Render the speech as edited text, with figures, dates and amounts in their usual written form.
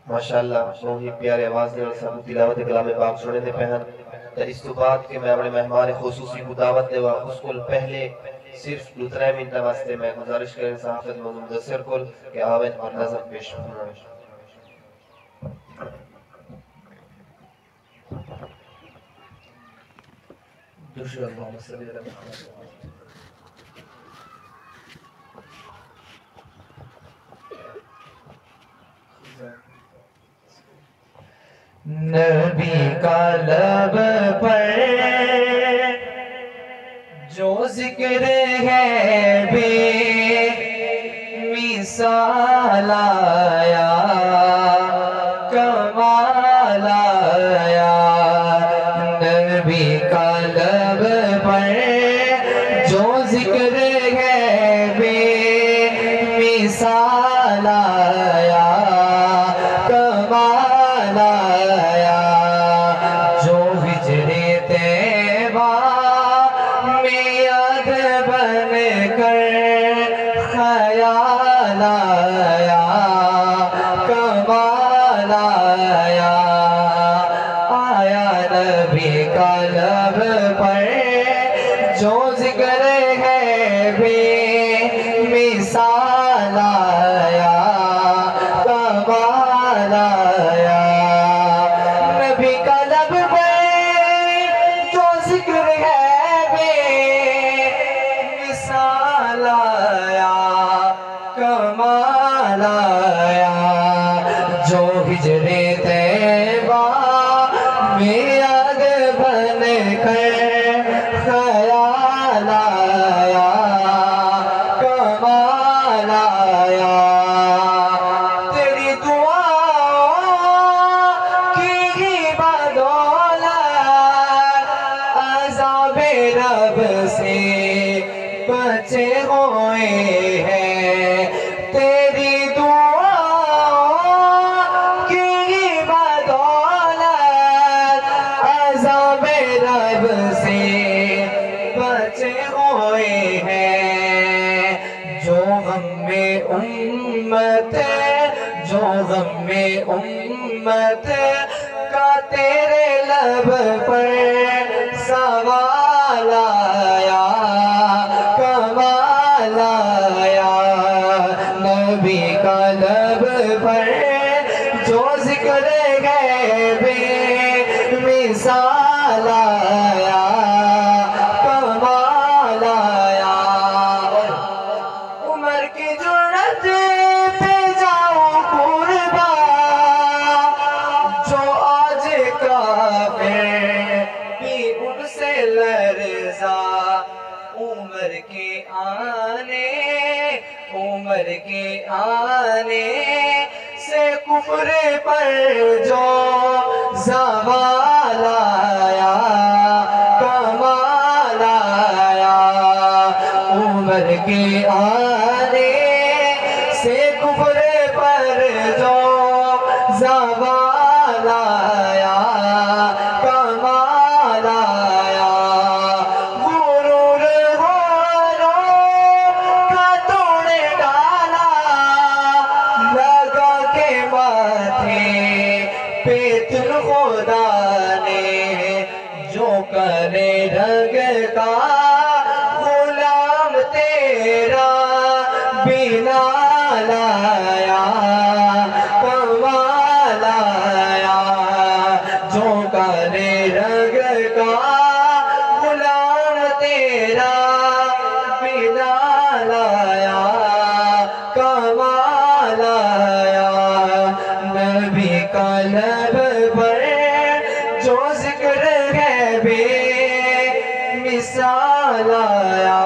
ماشاءاللہ بہت ہی پیارے آواز نے اور سب تلاوت کلام پاک سنے دے پہن تا اس تو بعد کہ میں اپنے مہمان خصوصی کو دعوت دے اس کو پہلے صرف دوترے منٹ واسطے میں گزارش کریں صحافت موضوع مدثر کو کہ آوین اور نظم پیش فرمائیں. درشد اللہم صلی اللہ علیہ وسلم. نبی کا لب پر جو ذکر ہے بے مثال آیا کمال آیا. نبی کا لب پر جو ذکر ہے بے مثال آیا کمال آیا. جو ہجر طیبہ میں یاد بن کر خیال آیا کمال آیا. آیا نبی کا لب پر جو ذکر ہے بے مثال آیا کمال آیا. نبی کا لب پر جو ذکر ہے بے مثال آیا کمال آیا. جو ہجر طیبہ میں یاد بن کر خیال آیا کمال آیا. تیری دعا کی ہی بدولت عذاب رب سے بچے ہوئے ہیں. تیری دعا کی ہی بدولت عذاب رب سے بچے ہوئے ہیں. جو غم میں امت جو غم میں امت کا تیرے لب پر سوال آیا کمال آیا. نبی کا لب پر جو ذکر ہے بے مثال آیا کمال آیا. عمر کی جرت پہ جاؤں قربان جو آج کافر بھی ان سے لرزا. عمر کے آنے سے کفر پر جو زوال آیا کمال آیا. عمر کے آنے سے کفر پر جو زوال آیا کمال آیا. غرور کا توڑ ڈالا لگا کے ماتھے پہ تل خدا نے. جو کرے رنگ کا غلام تیرا بلال آیا کمال آیا. جو کرے رنگ کا غلام تیرا بلال آیا کمال آیا. نبی کا لب پر جو ذکر ہے بے مثال آیا